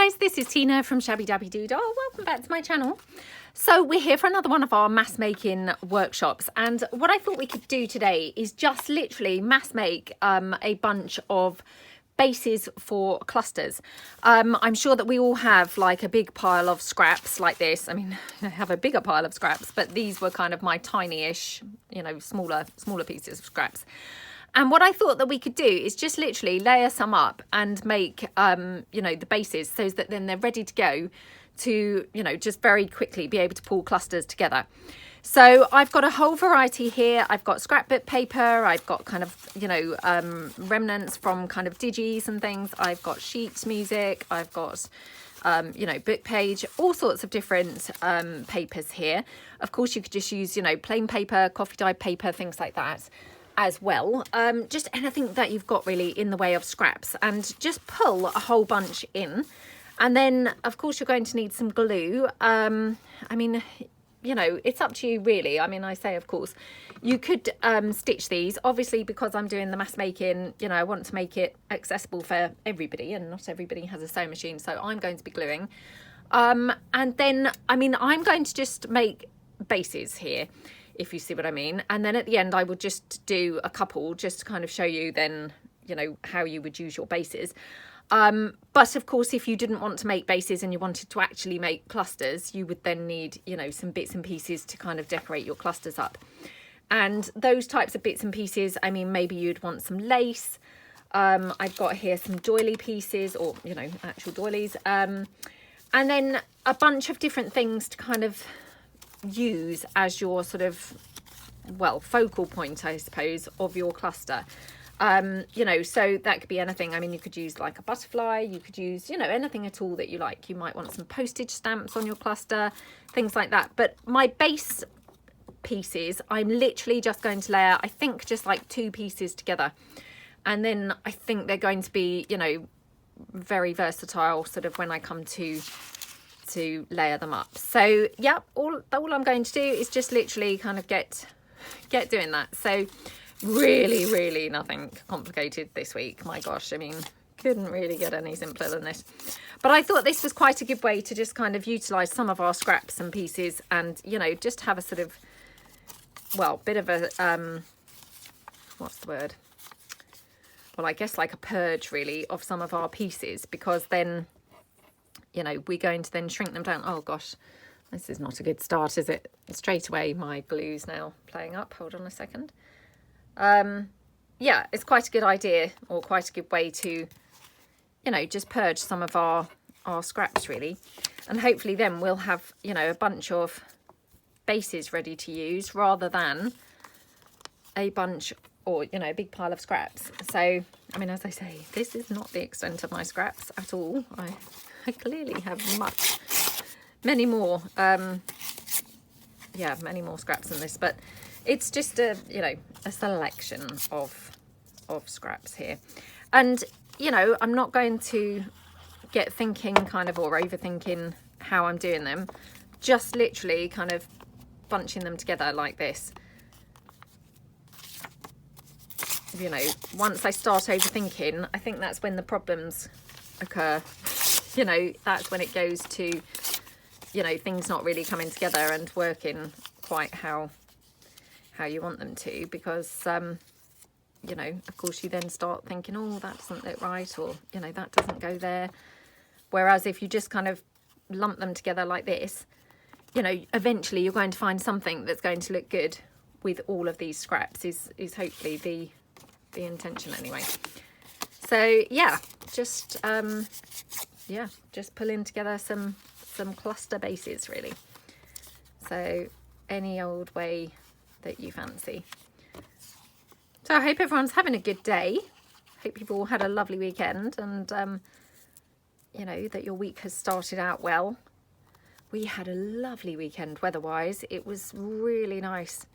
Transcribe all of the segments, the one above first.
guys, this is Tina from Shabbydabbydoodah. Welcome back to my channel. So we're here for another one of our mass making workshops, and what I thought we could do today is just literally mass make a bunch of bases for clusters. I'm sure that we all have like a big pile of scraps like this. I mean, I have a bigger pile of scraps, but these were kind of my tiny-ish, you know, smaller pieces of scraps. And what I thought that we could do is just literally layer some up and make, you know, the bases so that then they're ready to go to, you know, just very quickly be able to pull clusters together. So I've got a whole variety here. I've got scrapbook paper. I've got kind of, you know, remnants from kind of digis and things. I've got sheet music. I've got, you know, book page, all sorts of different papers here. Of course, you could just use, you know, plain paper, coffee dyed paper, things like that as well. Just anything that you've got really in the way of scraps, and just pull a whole bunch in. And then, of course, you're going to need some glue. I mean, you know, it's up to you really. I mean, I say, of course, you could stitch these. Obviously, because I'm doing the mass making, you know, I want to make it accessible for everybody, and not everybody has a sewing machine, so I'm going to be gluing. And then, I mean, I'm going to just make bases here, if you see what I mean. And then at the end, I will just do a couple just to kind of show you then, you know, how you would use your bases. But of course, if you didn't want to make bases and you wanted to actually make clusters, you would then need, you know, some bits and pieces to kind of decorate your clusters up. And those types of bits and pieces, I mean, maybe you'd want some lace. I've got here some doily pieces, or, you know, actual doilies. And then a bunch of different things to kind of use as your sort of, well, focal point, I suppose, of your cluster. You know, so that could be anything. I mean, you could use like a butterfly, you could use, you know, anything at all that you like. You might want some postage stamps on your cluster, things like that. But my base pieces, I'm literally just going to layer, I think, just like 2 pieces together. And then I think they're going to be, you know, very versatile sort of when I come to layer them up. So yeah, all I'm going to do is just literally kind of get doing that. So really nothing complicated this week. My gosh, I mean, couldn't really get any simpler than this. But I thought this was quite a good way to just kind of utilize some of our scraps and pieces, and, you know, just have a sort of, well, bit of a what's the word, well, I guess like a purge really of some of our pieces, because then, you know, we're going to then shrink them down. Oh gosh, this is not a good start, is it? Straight away my glue's now playing up. Hold on a second. Yeah, it's quite a good idea, or quite a good way to, you know, just purge some of our scraps really. And hopefully then we'll have, you know, a bunch of bases ready to use, rather than a bunch, or, you know, a big pile of scraps. So, I mean, as I say, this is not the extent of my scraps at all. I clearly have many more, yeah, many more scraps than this, but it's just a, you know, a selection of scraps here. And, you know, I'm not going to get thinking kind of, or overthinking how I'm doing them, just literally kind of bunching them together like this. You know, once I start overthinking, I think that's when the problems occur. You know, that's when it goes to, you know, things not really coming together and working quite how you want them to, because you know, of course you then start thinking, oh, that doesn't look right, or, you know, that doesn't go there. Whereas if you just kind of lump them together like this, you know, eventually you're going to find something that's going to look good with all of these scraps, is hopefully the intention anyway. So yeah, just yeah, just pulling together some cluster bases really. So any old way that you fancy. So I hope everyone's having a good day. Hope you've all had a lovely weekend, and you know, that your week has started out well. We had a lovely weekend weather-wise. It was really nice.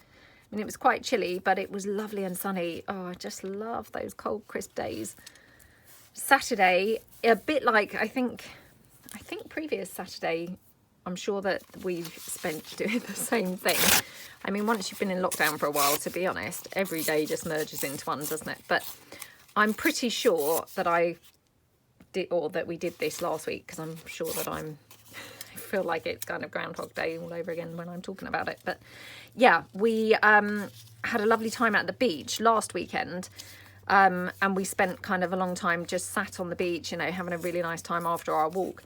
I mean, it was quite chilly, but it was lovely and sunny. Oh, I just love those cold, crisp days. Saturday, a bit like, I think previous Saturday, I'm sure that we've spent doing the same thing. I mean, once you've been in lockdown for a while, to be honest, every day just merges into one, doesn't it? But I'm pretty sure that I that we did this last week, because I'm sure that I feel like it's kind of Groundhog Day all over again when I'm talking about it. But yeah, we had a lovely time at the beach last weekend, and we spent kind of a long time just sat on the beach, you know, having a really nice time after our walk.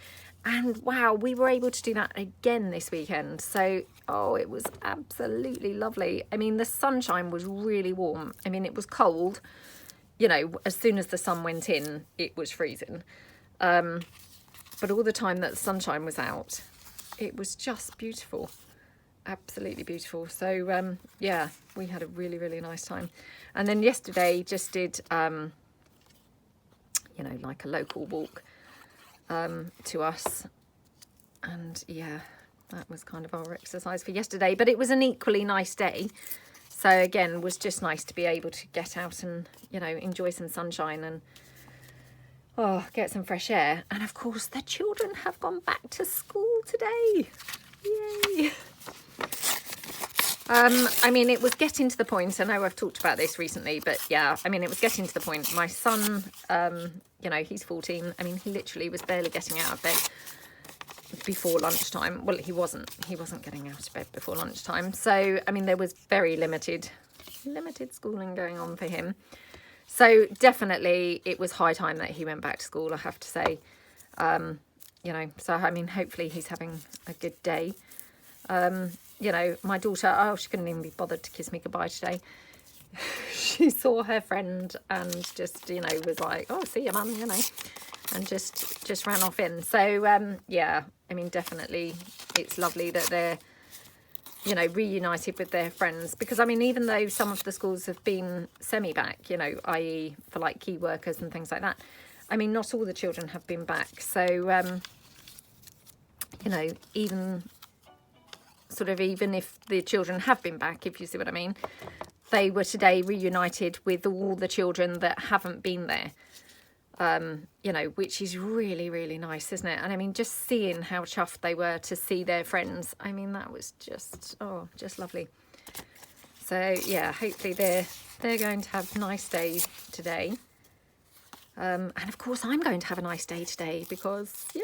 And wow, we were able to do that again this weekend. So, oh, it was absolutely lovely. I mean, the sunshine was really warm. I mean, it was cold, you know, as soon as the sun went in, it was freezing. But all the time that the sunshine was out, it was just beautiful. Absolutely beautiful. So, yeah, we had a really, really nice time. And then yesterday just did, you know, like a local walk to us, and yeah, that was kind of our exercise for yesterday. But it was an equally nice day, so again, was just nice to be able to get out and, you know, enjoy some sunshine and get some fresh air. And of course the children have gone back to school today. Yay. I mean, it was getting to the point, I know I've talked about this recently, but yeah, I mean, it was getting to the point. My son, you know, he's 14. I mean, he literally was barely getting out of bed before lunchtime. Well, he wasn't getting out of bed before lunchtime. So, I mean, there was very limited schooling going on for him. So definitely it was high time that he went back to school, I have to say. You know, so, I mean, hopefully he's having a good day. You know, my daughter, she couldn't even be bothered to kiss me goodbye today. She saw her friend and just, you know, was like, oh, see you, mum, you know, and just ran off in. So, yeah, I mean, definitely it's lovely that they're, you know, reunited with their friends. Because, I mean, even though some of the schools have been semi-back, you know, i.e. for like key workers and things like that, I mean, not all the children have been back. So, you know, even if the children have been back, if you see what I mean, they were today reunited with all the children that haven't been there, you know, which is really, really nice, isn't it? And I mean, just seeing how chuffed they were to see their friends, I mean, that was just, just lovely. So yeah, hopefully they're going to have a nice day today. And of course I'm going to have a nice day today because, yay,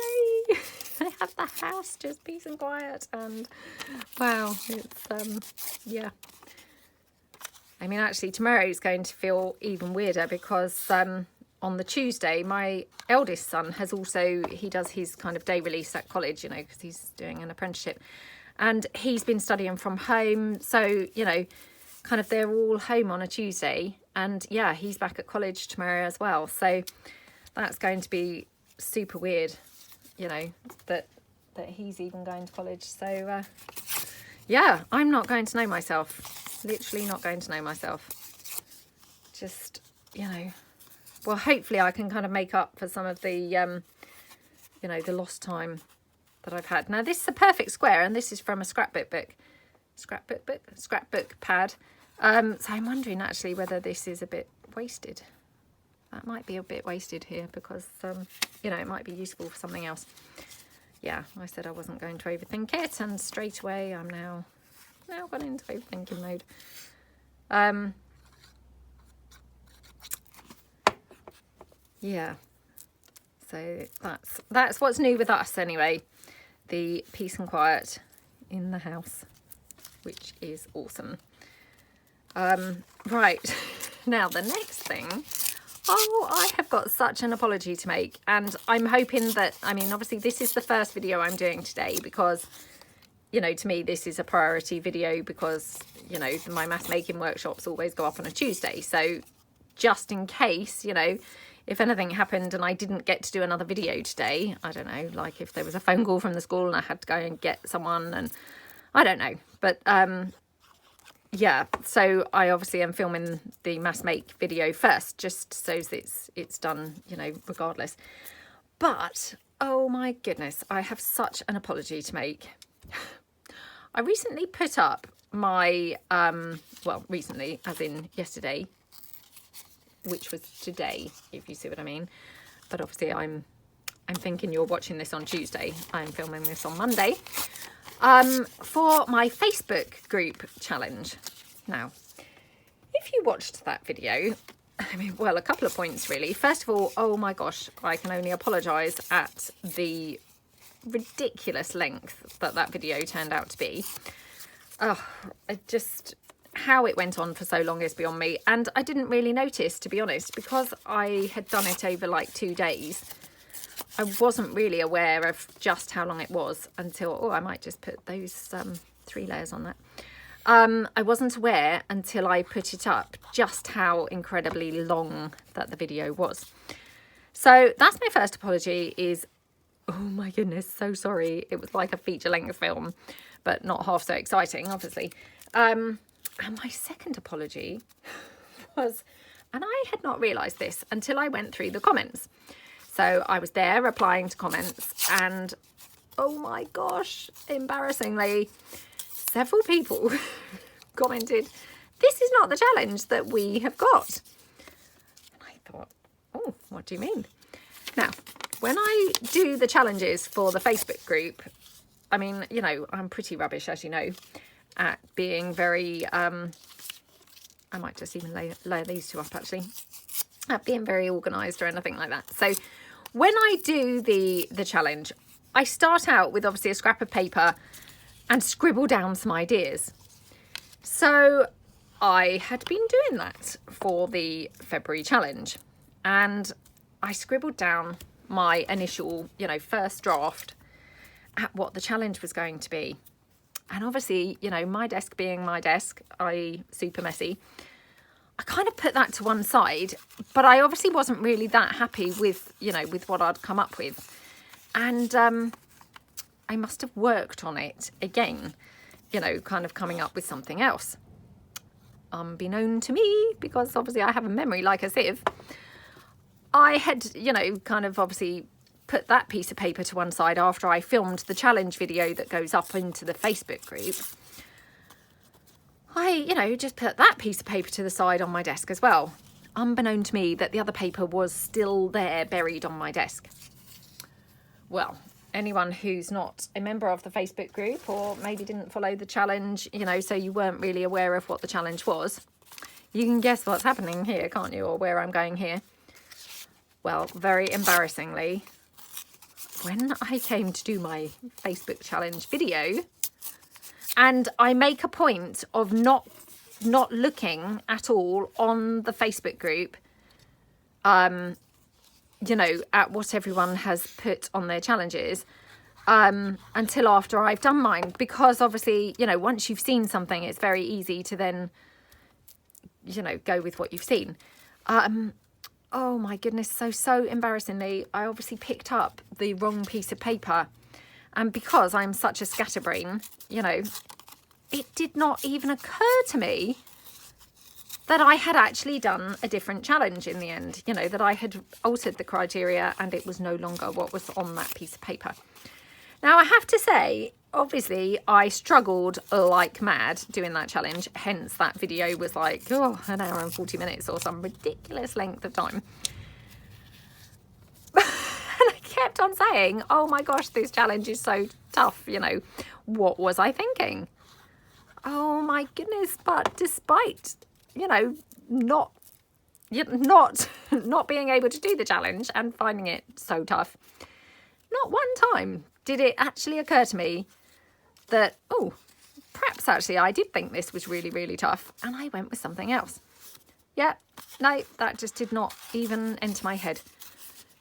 I have the house just peace and quiet, and wow, it's, yeah. I mean, actually tomorrow's going to feel even weirder because on the Tuesday, my eldest son he does his kind of day release at college, you know, because he's doing an apprenticeship, and he's been studying from home. So, you know, kind of they're all home on a Tuesday, and yeah, he's back at college tomorrow as well. So that's going to be super weird, you know, that he's even going to college. So yeah, I'm not going to know myself, literally not going to know myself. Just, you know, well, hopefully I can kind of make up for some of the, you know, the lost time that I've had. Now, this is a perfect square, and this is from a scrapbook pad. So I'm wondering actually whether this is a bit wasted. That might be a bit wasted here because, you know, it might be useful for something else. Yeah, I said I wasn't going to overthink it, and straight away I'm now gone into overthinking mode. Yeah, so that's what's new with us anyway. The peace and quiet in the house, which is awesome. Right, now the next thing, I have got such an apology to make, and I'm hoping that, I mean, obviously this is the first video I'm doing today because, you know, to me this is a priority video because, you know, my math making workshops always go up on a Tuesday. So just in case, you know, if anything happened and I didn't get to do another video today, I don't know, like if there was a phone call from the school and I had to go and get someone, and I don't know, but yeah, so I obviously am filming the mass make video first, just so it's done, you know, regardless. But oh my goodness, I have such an apology to make. I recently put up my well, recently as in yesterday, which was today, if you see what I mean. But obviously I'm thinking you're watching this on Tuesday. I'm filming this on Monday. For my Facebook group challenge. Now, if you watched that video, I mean, well, a couple of points really. First of all, oh my gosh, I can only apologise at the ridiculous length that video turned out to be. Oh, how it went on for so long is beyond me. And I didn't really notice, to be honest, because I had done it over like 2 days. I wasn't really aware of just how long it was until, oh, I might just put those 3 layers on that. I wasn't aware until I put it up just how incredibly long that the video was. So that's my first apology is, oh my goodness, so sorry. It was like a feature-length film, but not half so exciting, obviously. And my second apology was, and I had not realised this until I went through the comments. So I was there replying to comments and, oh my gosh, embarrassingly, several people commented, this is not the challenge that we have got. And I thought, oh, what do you mean? Now, when I do the challenges for the Facebook group, I mean, you know, I'm pretty rubbish, as you know, at being very, I might just even layer these two up actually, at being very organised or anything like that. So when I do the challenge, I start out with obviously a scrap of paper and scribble down some ideas. So I had been doing that for the February challenge, and I scribbled down my initial, you know, first draft at what the challenge was going to be. And obviously, you know, my desk being my desk, super messy, I kind of put that to one side, but I obviously wasn't really that happy with, you know, with what I'd come up with. And I must have worked on it again, you know, kind of coming up with something else. Unbeknown to me, because obviously I have a memory like a sieve, I had, you know, kind of obviously put that piece of paper to one side after I filmed the challenge video that goes up into the Facebook group. I, you know, just put that piece of paper to the side on my desk as well. Unbeknown to me that the other paper was still there, buried on my desk. Well, anyone who's not a member of the Facebook group or maybe didn't follow the challenge, you know, so you weren't really aware of what the challenge was, you can guess what's happening here, can't you, or where I'm going here. Well, very embarrassingly, when I came to do my Facebook challenge video, and I make a point of not looking at all on the Facebook group, you know, at what everyone has put on their challenges, until after I've done mine, because obviously, you know, once you've seen something, it's very easy to then, you know, go with what you've seen. Oh my goodness, so embarrassingly, I obviously picked up the wrong piece of paper. And because I'm such a scatterbrain, you know, it did not even occur to me that I had actually done a different challenge in the end. You know, that I had altered the criteria and it was no longer what was on that piece of paper. Now, I have to say, obviously, I struggled like mad doing that challenge. Hence, that video was like, oh, an hour and 40 minutes or some ridiculous length of time. And I kept on saying, oh my gosh, this challenge is so tough. You know, what was I thinking? Oh my goodness. But despite, you know, not being able to do the challenge and finding it so tough, not one time did it actually occur to me that, oh, perhaps actually I did think this was really, really tough, and I went with something else. Yeah, no, that just did not even enter my head.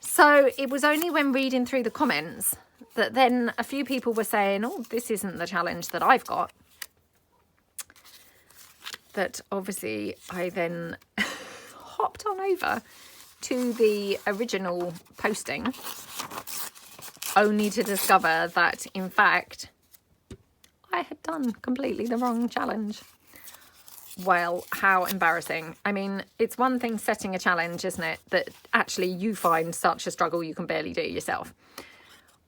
So it was only when reading through the comments that then a few people were saying, oh, this isn't the challenge that I've got, that obviously I then hopped on over to the original posting, only to discover that, in fact, I had done completely the wrong challenge. Well, how embarrassing. I mean, it's one thing setting a challenge, isn't it, that actually you find such a struggle you can barely do yourself.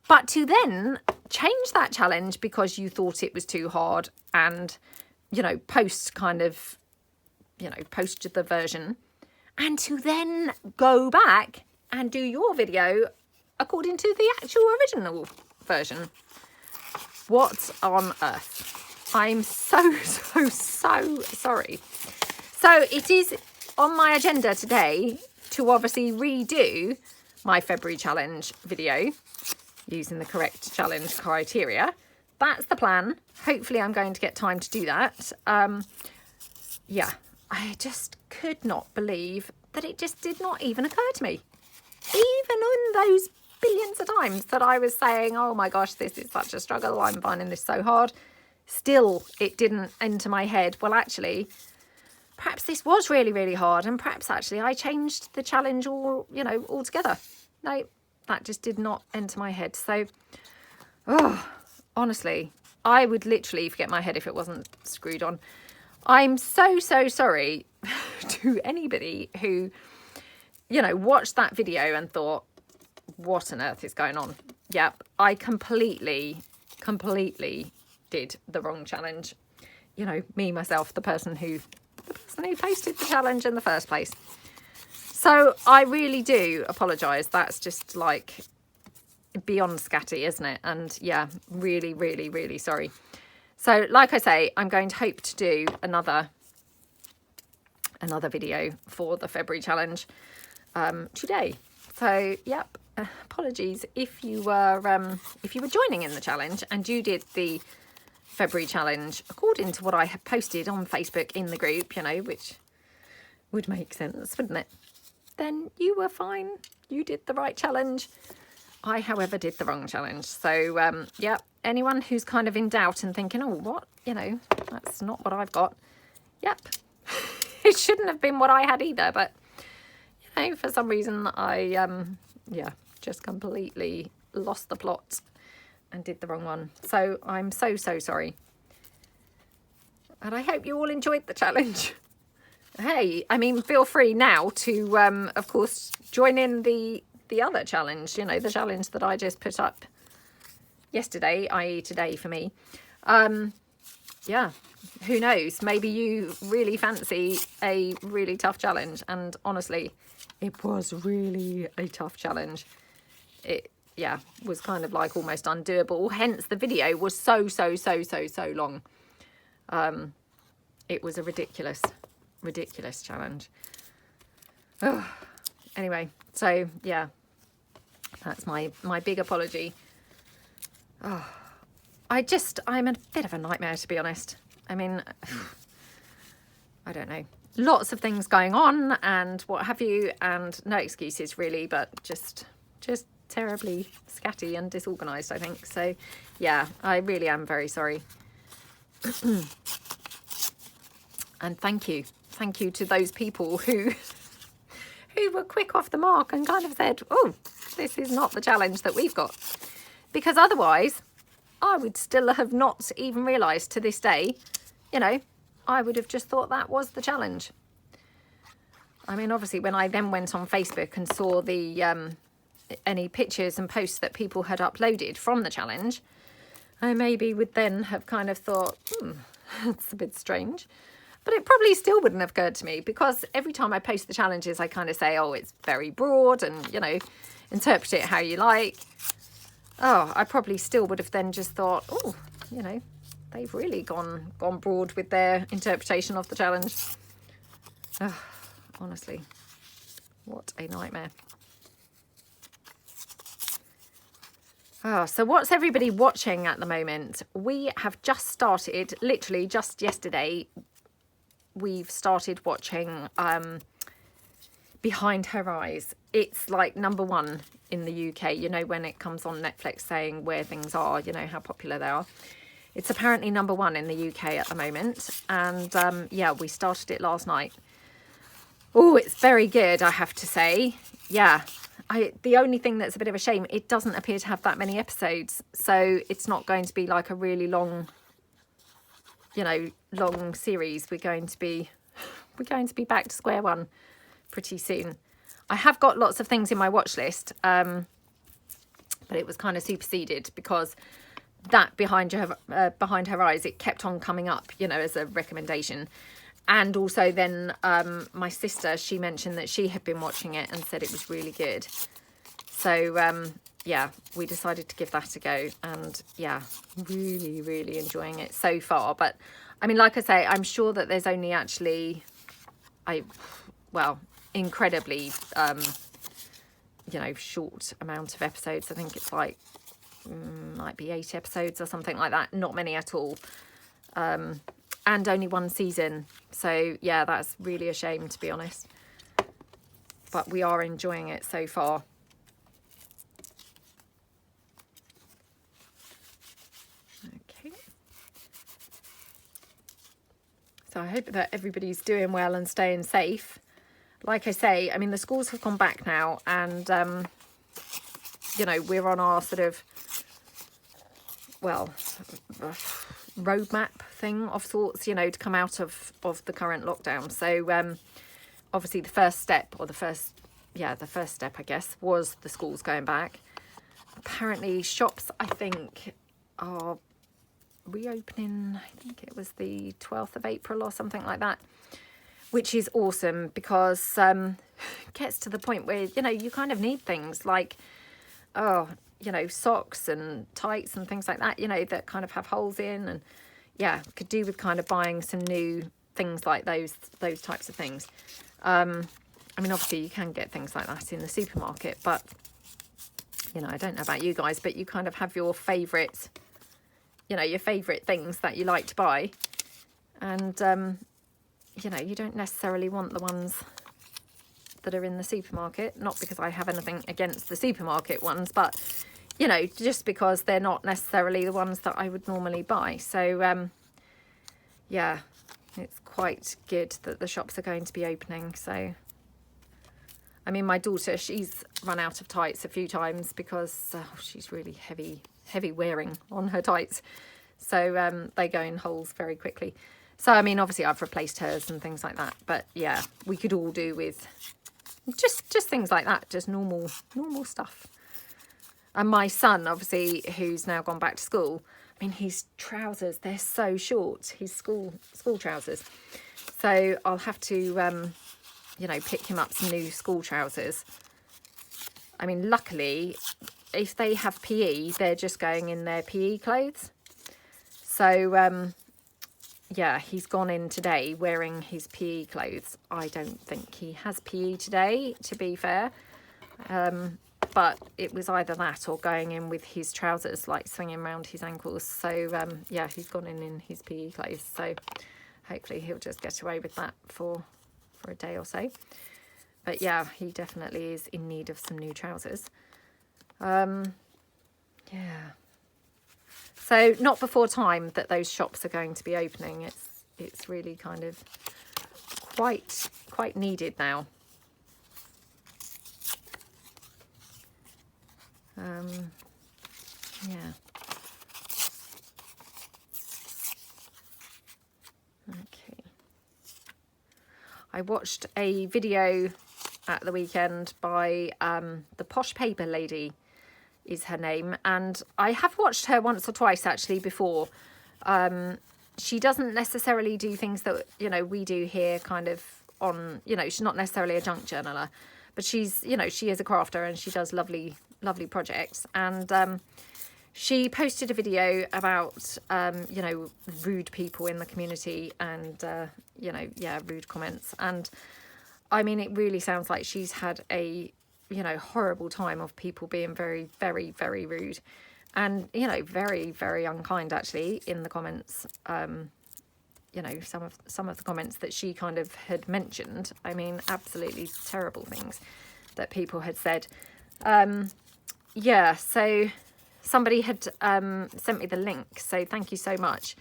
But to then change that challenge because you thought it was too hard and, you know, post the version, and to then go back and do your video according to the actual original version. What on earth? I'm so sorry. So it is on my agenda today to obviously redo my February challenge video using the correct challenge criteria. That's the plan. Hopefully I'm going to get time to do that. Yeah, I just could not believe that it just did not even occur to me. Even in those billions of times that I was saying, oh my gosh, this is such a struggle, I'm finding this so hard, still it didn't enter my head, well actually, perhaps this was really, really hard, and perhaps actually I changed the challenge altogether. No, that just did not enter my head. So, honestly, I would literally forget my head if it wasn't screwed on. I'm so sorry to anybody who, watched that video and thought, what on earth is going on? Yep, I completely did the wrong challenge. Me, myself, the person who posted the challenge in the first place. So I really do apologise. That's just like beyond scatty, isn't it? And yeah, really, really, really sorry. So like I say, I'm going to hope to do another video for the February challenge today. So yep, apologies if you were joining in the challenge and you did the February challenge according to what I had posted on Facebook in the group, which would make sense, wouldn't it? Then you were fine. You did the right challenge. I, however, did the wrong challenge. So, yeah, anyone who's kind of in doubt and thinking, oh, what? That's not what I've got. Yep. It shouldn't have been what I had either. But, for some reason, I, just completely lost the plot and did the wrong one. So I'm so sorry. And I hope you all enjoyed the challenge. Hey, I mean, feel free now to, of course, join in the other challenge, the challenge that I just put up yesterday, i.e. today for me. Yeah, who knows? Maybe you really fancy a really tough challenge. And honestly, it was really a tough challenge. It, yeah, was kind of like almost undoable. Hence, the video was so long. It was a ridiculous challenge. Oh, anyway, so yeah, that's my big apology. Oh, I'm a bit of a nightmare, to be honest. I mean, I don't know. Lots of things going on and what have you, and no excuses really, but just terribly scatty and disorganised, I think. So yeah, I really am very sorry. And thank you to those people who were quick off the mark and kind of said, oh, this is not the challenge that we've got. Because otherwise, I would still have not even realised to this day, I would have just thought that was the challenge. I mean, obviously, when I then went on Facebook and saw the any pictures and posts that people had uploaded from the challenge, I maybe would then have kind of thought, that's a bit strange. But it probably still wouldn't have occurred to me, because every time I post the challenges, I kind of say, oh, it's very broad and, interpret it how you like. Oh, I probably still would have then just thought, oh, they've really gone broad with their interpretation of the challenge. Oh, honestly, what a nightmare. Oh, so what's everybody watching at the moment? We have just started, literally just yesterday, we've started watching Behind Her Eyes. It's like #1 in the UK, when it comes on Netflix saying where things are, how popular they are. It's apparently #1 in the UK at the moment. And yeah, we started it last night. Oh, it's very good, I have to say. Yeah. The only thing that's a bit of a shame, it doesn't appear to have that many episodes. So it's not going to be like a really long, long series. We're going to be back to square one pretty soon. I have got lots of things in my watch list, but it was kind of superseded because that Behind Her Eyes, it kept on coming up, as a recommendation. And also then my sister, she mentioned that she had been watching it and said it was really good. So yeah, we decided to give that a go, and yeah, really enjoying it so far. But I mean, like I say, I'm sure that there's only actually well, incredibly, you know, short amount of episodes. I think it's like, might be 8 episodes or something like that. Not many at all. And only 1 season. So, yeah, that's really a shame, to be honest. But we are enjoying it so far. Okay. So I hope that everybody's doing well and staying safe. Like I say, I mean, the schools have gone back now, and, you know, we're on our sort of, well, roadmap thing of sorts, you know, to come out of the current lockdown. So, obviously the first step, or the first step, I guess, was the schools going back. Apparently shops, I think, are reopening. I think it was the 12th of April or something like that, which is awesome, because it gets to the point where, you know, you kind of need things like, oh, you know, socks and tights and things like that, you know, that kind of have holes in, and yeah, could do with kind of buying some new things like those types of things. I mean, obviously you can get things like that in the supermarket, but, you know, I don't know about you guys, but you kind of have your favourite, you know, your favourite things that you like to buy. And, you know, you don't necessarily want the ones that are in the supermarket. Not because I have anything against the supermarket ones, but, you know, just because they're not necessarily the ones that I would normally buy. So, yeah, it's quite good that the shops are going to be opening. So, I mean, my daughter, she's run out of tights a few times because she's really heavy wearing on her tights. So they go in holes very quickly. So, I mean, obviously I've replaced hers and things like that. But yeah, we could all do with just things like that, just normal stuff. And my son, obviously, who's now gone back to school, I mean, his trousers, they're so short, his school trousers. So I'll have to, you know, pick him up some new school trousers. I mean, luckily, if they have PE, they're just going in their PE clothes. So, yeah, he's gone in today wearing his PE clothes. I don't think he has PE today, to be fair. But it was either that or going in with his trousers, like swinging around his ankles. So, yeah, he's gone in his PE clothes. So hopefully he'll just get away with that for a day or so. But yeah, he definitely is in need of some new trousers. Yeah. So not before time that those shops are going to be opening. It's really kind of quite needed now. Yeah. Okay. I watched a video at the weekend by the Posh Paper Lady is her name, and I have watched her once or twice actually before. She doesn't necessarily do things that, you know, we do here kind of on, you know, she's not necessarily a junk journaler, but she's, you know, she is a crafter and she does lovely projects. And she posted a video about, you know, rude people in the community and, you know, yeah, rude comments. And I mean, it really sounds like she's had a, you know, horrible time of people being very, very, very rude. And, you know, very, very unkind, actually, in the comments. You know, some of the comments that she kind of had mentioned. I mean, absolutely terrible things that people had said. Yeah, so somebody had sent me the link. So thank you so much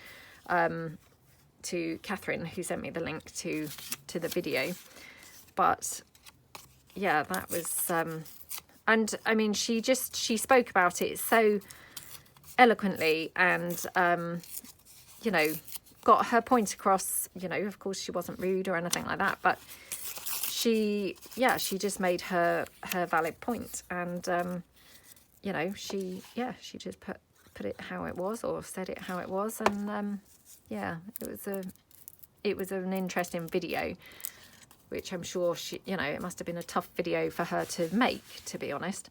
to Catherine, who sent me the link to the video. But yeah, that was... and, I mean, she spoke about it so eloquently and, you know, got her point across. You know, of course, she wasn't rude or anything like that, but she just made her valid point. And, you know, she just put it how it was, or said it how it was. And, yeah, it was an interesting video, which I'm sure she, you know, it must have been a tough video for her to make, to be honest.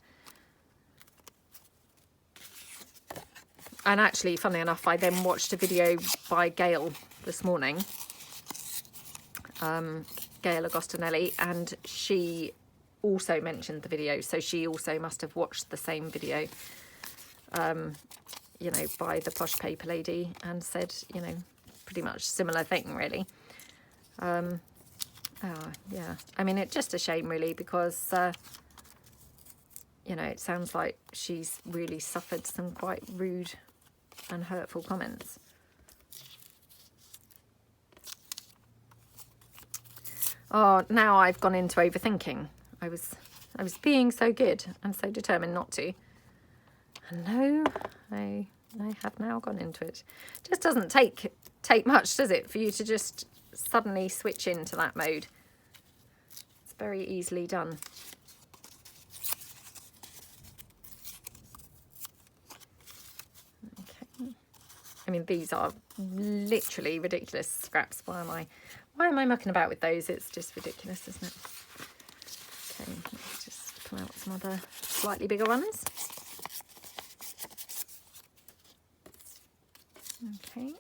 And actually, funnily enough, I then watched a video by Gail this morning. Gail Agostinelli, and she also mentioned the video, so she also must have watched the same video, you know, by the Posh Paper Lady, and said, you know, pretty much similar thing, really. Oh, yeah, I mean, it's just a shame, really, because you know, it sounds like she's really suffered some quite rude and hurtful comments. Oh, now I've gone into overthinking. I was being so good and so determined not to. And no, I have now gone into it. Just doesn't take much, does it, for you to just suddenly switch into that mode? It's very easily done. Okay. I mean, these are literally ridiculous scraps. Why am I mucking about with those? It's just ridiculous, isn't it? Okay, let's just pull out some other slightly bigger ones. Okay.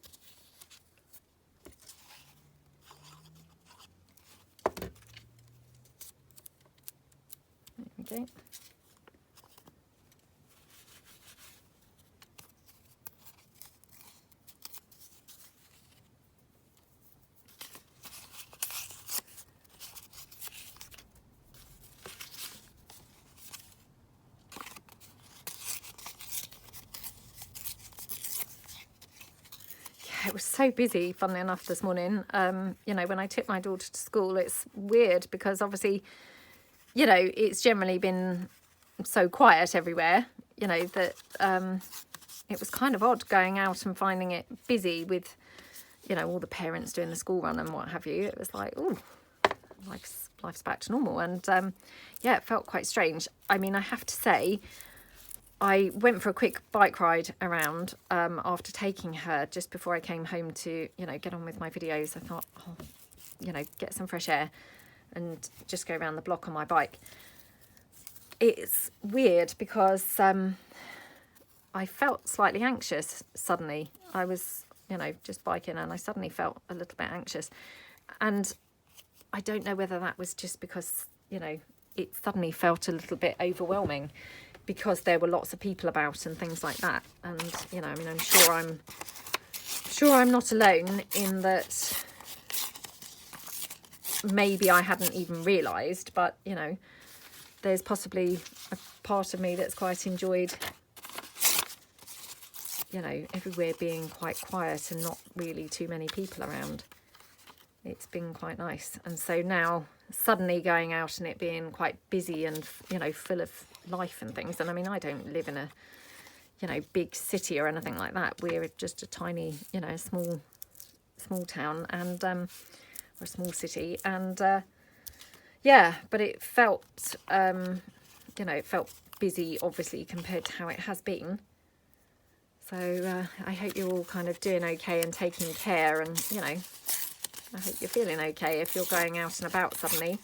There we go. It was so busy, funnily enough, this morning. You know, when I took my daughter to school, it's weird because obviously, you know, it's generally been so quiet everywhere, you know, that it was kind of odd going out and finding it busy with, you know, all the parents doing the school run and what have you. It was like, oh, life's back to normal. And yeah, it felt quite strange. I mean, I have to say, I went for a quick bike ride around after taking her just before I came home to, you know, get on with my videos. I thought, oh, you know, get some fresh air and just go around the block on my bike. It's weird because I felt slightly anxious suddenly. I was, you know, just biking and I suddenly felt a little bit anxious. And I don't know whether that was just because, you know, it suddenly felt a little bit overwhelming, because there were lots of people about and things like that. And, you know, I mean, I'm sure I'm not alone in that. Maybe I hadn't even realised, but, you know, there's possibly a part of me that's quite enjoyed, you know, everywhere being quite quiet and not really too many people around. It's been quite nice. And so now suddenly going out and it being quite busy and, you know, full of life and things. And I mean, I don't live in a, you know, big city or anything like that. We're just a tiny, you know, small town, and or a small city. And yeah, but it felt, you know, it felt busy, obviously, compared to how it has been. So I hope you're all kind of doing okay and taking care, and, you know, I hope you're feeling okay if you're going out and about suddenly,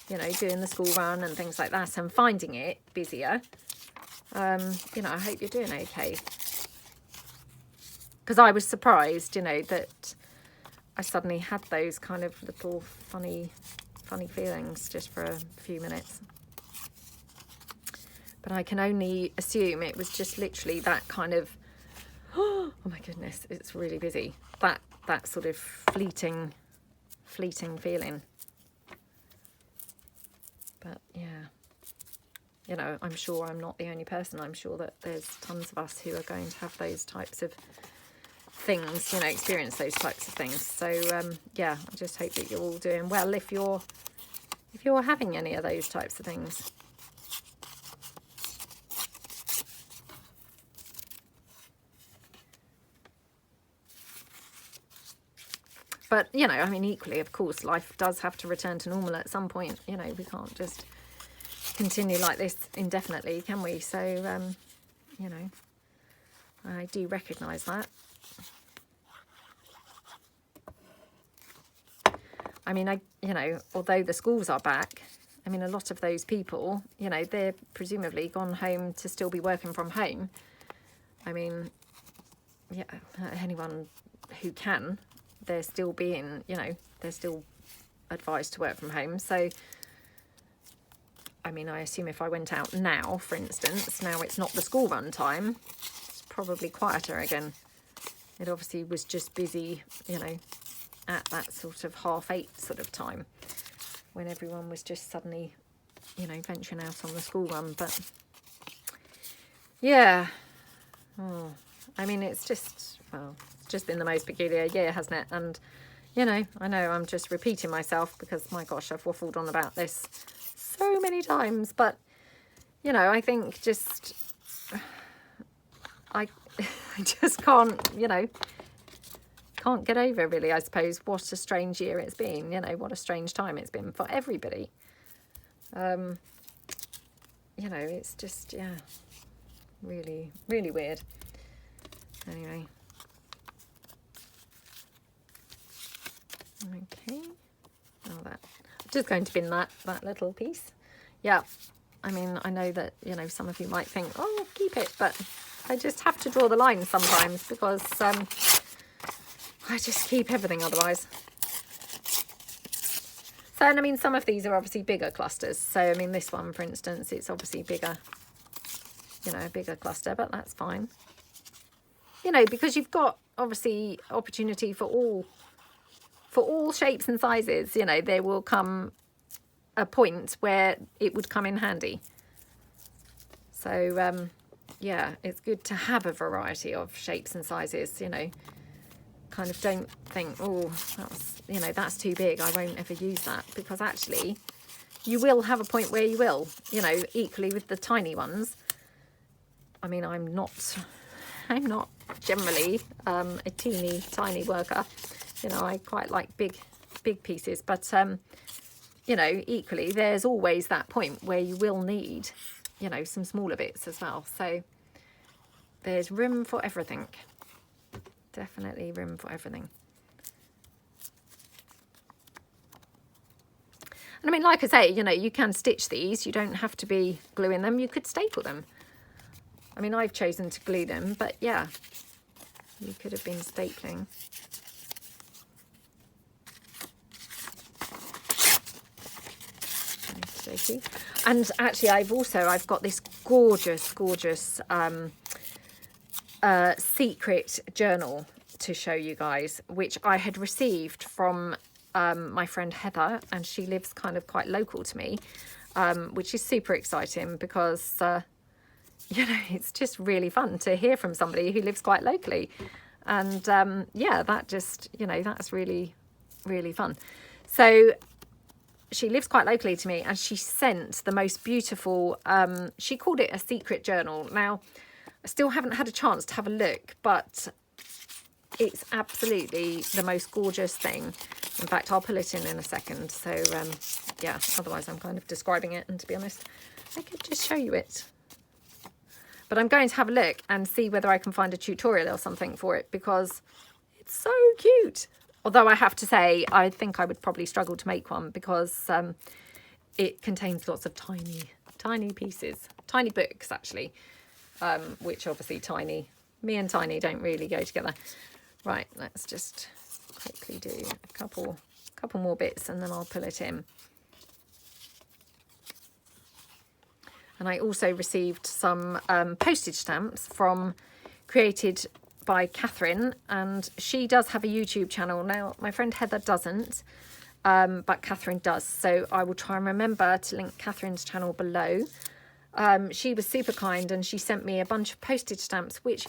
you know, doing the school run and things like that and finding it busier. You know, I hope you're doing okay. Because I was surprised, you know, that I suddenly had those kind of little funny feelings just for a few minutes. But I can only assume it was just literally that kind of, oh my goodness, it's really busy. That sort of fleeting feeling. But yeah, you know, I'm sure I'm not the only person. I'm sure that there's tons of us who are going to have those types of things, you know, experience those types of things. So yeah, I just hope that you're all doing well if you're having any of those types of things. But, you know, I mean, equally, of course, life does have to return to normal at some point. You know, we can't just continue like this indefinitely, can we? So, you know, I do recognise that. I mean, you know, although the schools are back, I mean, a lot of those people, you know, they're presumably gone home to still be working from home. I mean, yeah, anyone who can, they're still being, you know, they're still advised to work from home. So, I mean, I assume if I went out now, for instance, now it's not the school run time, it's probably quieter again. It obviously was just busy, you know, at that sort of 8:30 sort of time when everyone was just suddenly, you know, venturing out on the school run. But yeah, oh, I mean, it's just, well, it's just been the most peculiar year, hasn't it? And, you know I'm just repeating myself because, my gosh, I've waffled on about this so many times. But, you know, I think just, I just can't, you know, can't get over, really, I suppose, what a strange year it's been, you know, what a strange time it's been for everybody. You know, it's just, yeah, really, really weird. Anyway. Okay. Oh, that. I'm just going to bin that little piece. Yeah. I mean, I know that, you know, some of you might think, oh, keep it, but I just have to draw the line sometimes because I just keep everything otherwise. So, and I mean, some of these are obviously bigger clusters. So, I mean, this one, for instance, it's obviously bigger, you know, a bigger cluster, but that's fine. You know, because you've got obviously opportunity for all shapes and sizes. You know, there will come a point where it would come in handy. So, yeah, it's good to have a variety of shapes and sizes, you know. Kind of don't think, oh, that's, you know, that's too big, I won't ever use that, because actually you will have a point where you will, you know. Equally with the tiny ones. I mean, I'm not generally a teeny tiny worker, you know. I quite like big pieces, but you know, equally there's always that point where you will need, you know, some smaller bits as well. So there's room for everything. Definitely room for everything. And I mean, like I say, you know, you can stitch these. You don't have to be gluing them. You could staple them. I mean, I've chosen to glue them, but yeah, you could have been stapling. And actually, I've got this gorgeous secret journal to show you guys, which I had received from my friend Heather, and she lives kind of quite local to me, which is super exciting because you know, it's just really fun to hear from somebody who lives quite locally. And yeah, that just, you know, that's really, really fun. So she lives quite locally to me, and she sent the most beautiful, she called it a secret journal. Now, I still haven't had a chance to have a look, but it's absolutely the most gorgeous thing. In fact, I'll pull it in a second. So yeah, otherwise I'm kind of describing it, and to be honest, I could just show you it. But I'm going to have a look and see whether I can find a tutorial or something for it, because it's so cute. Although I have to say, I think I would probably struggle to make one, because it contains lots of tiny pieces, tiny books actually, which obviously me and tiny don't really go together. Right, let's just quickly do a couple more bits and then I'll pull it in. And I also received some postage stamps created by Catherine, and she does have a YouTube channel. Now, my friend Heather doesn't, but Catherine does. So I will try and remember to link Catherine's channel below. She was super kind, and she sent me a bunch of postage stamps, which,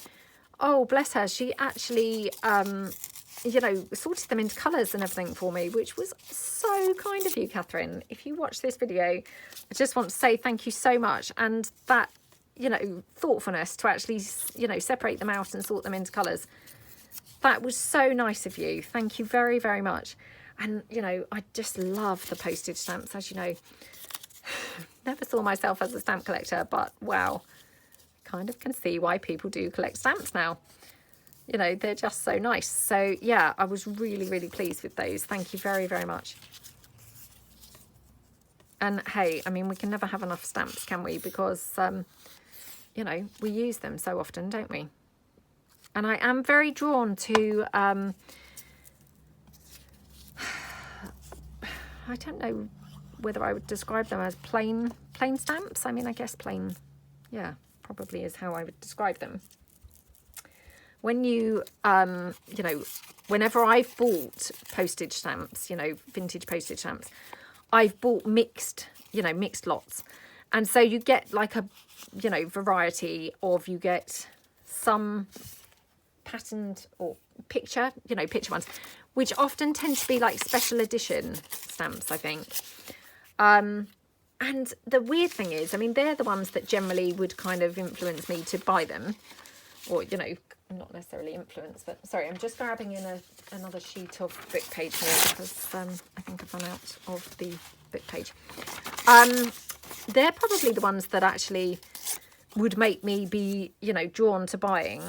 oh, bless her, she actually, you know, sorted them into colours and everything for me, which was so kind of you, Catherine. If you watch this video, I just want to say thank you so much. And that, you know, thoughtfulness to actually, you know, separate them out and sort them into colours. That was so nice of you. Thank you very, very much. And, you know, I just love the postage stamps, as you know. Never saw myself as a stamp collector, but wow, kind of can see why people do collect stamps now. You know, they're just so nice. So yeah, I was really, really pleased with those. Thank you very, very much. And hey, I mean, we can never have enough stamps, can we? Because, you know, we use them so often, don't we? And I am very drawn to, I don't know whether I would describe them as plain stamps. I mean, I guess plain, yeah, probably is how I would describe them. When you, you know, whenever I've bought postage stamps, you know, vintage postage stamps, I've bought mixed, you know, mixed lots. And so you get like a, you know, variety of, you get some patterned or picture, you know, picture ones, which often tend to be like special edition stamps, I think. And the weird thing is, I mean, they're the ones that generally would kind of influence me to buy them, or, you know, not necessarily influence, but sorry, I'm just grabbing in another sheet of book page here because I think I've run out of the book page. They're probably the ones that actually would make me be, you know, drawn to buying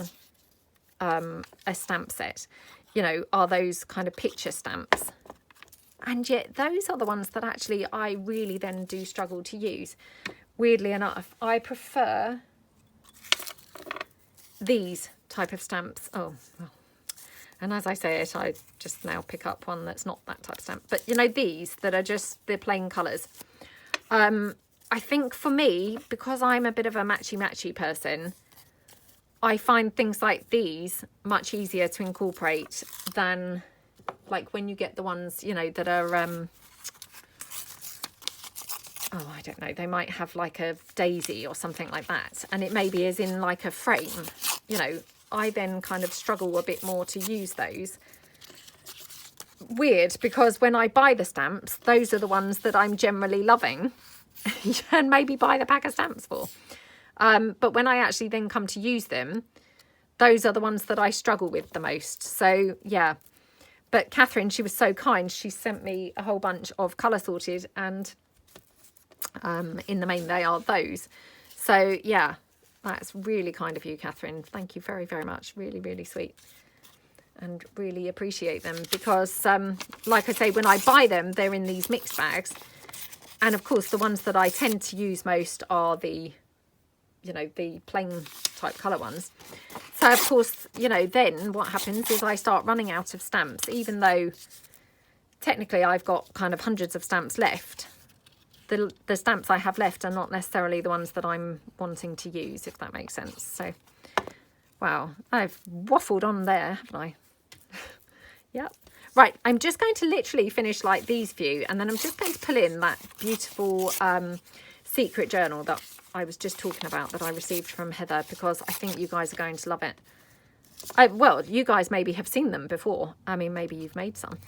a stamp set, you know, are those kind of picture stamps. And yet those are the ones that actually I really then do struggle to use. Weirdly enough, I prefer these type of stamps. Oh, well. And as I say it, I just now pick up one that's not that type of stamp. But, you know, these that are just the plain colours. I think for me, because I'm a bit of a matchy-matchy person, I find things like these much easier to incorporate than like when you get the ones, you know, that are, oh, I don't know, they might have like a daisy or something like that. And it maybe is in like a frame, you know, I then kind of struggle a bit more to use those. Weird, because when I buy the stamps, those are the ones that I'm generally loving and maybe buy the pack of stamps for. But when I actually then come to use them, those are the ones that I struggle with the most. So, yeah. But Catherine, she was so kind. She sent me a whole bunch of colour sorted, and in the main they are those. So, yeah, that's really kind of you, Catherine. Thank you very, very much. Really, really sweet. And really appreciate them because, like I say, when I buy them, they're in these mixed bags. And, of course, the ones that I tend to use most are the, you know, the plain type colour ones. So, of course, you know, then what happens is I start running out of stamps, even though technically I've got kind of hundreds of stamps left. The stamps I have left are not necessarily the ones that I'm wanting to use, if that makes sense. So, wow, I've waffled on there, haven't I? Yep. Right, I'm just going to literally finish like these few, and then I'm just going to pull in that beautiful secret journal that I was just talking about that I received from Heather, because I think you guys are going to love it. Well, you guys maybe have seen them before. I mean, maybe you've made some.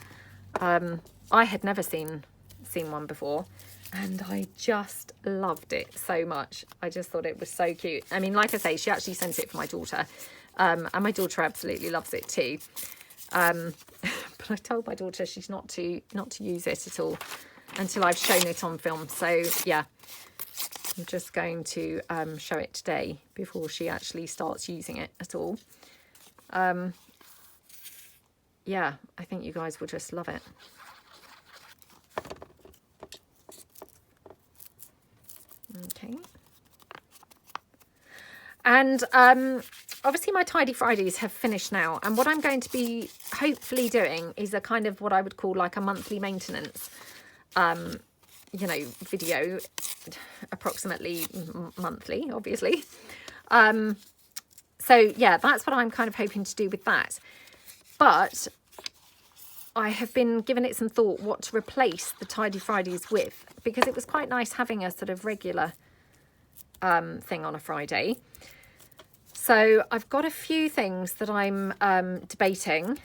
I had never seen one before, and I just loved it so much. I just thought it was so cute. I mean, like I say, she actually sent it for my daughter, and my daughter absolutely loves it too. But I told my daughter she's not to use it at all until I've shown it on film. So yeah, I'm just going to show it today before she actually starts using it at all. Yeah, I think you guys will just love it. Okay. And obviously my Tidy Fridays have finished now, and what I'm going to be hopefully doing is a kind of what I would call like a monthly maintenance you know, video, approximately monthly, obviously. So yeah, that's what I'm kind of hoping to do with that. But I have been giving it some thought what to replace the Tidy Fridays with, because it was quite nice having a sort of regular thing on a Friday. So I've got a few things that I'm debating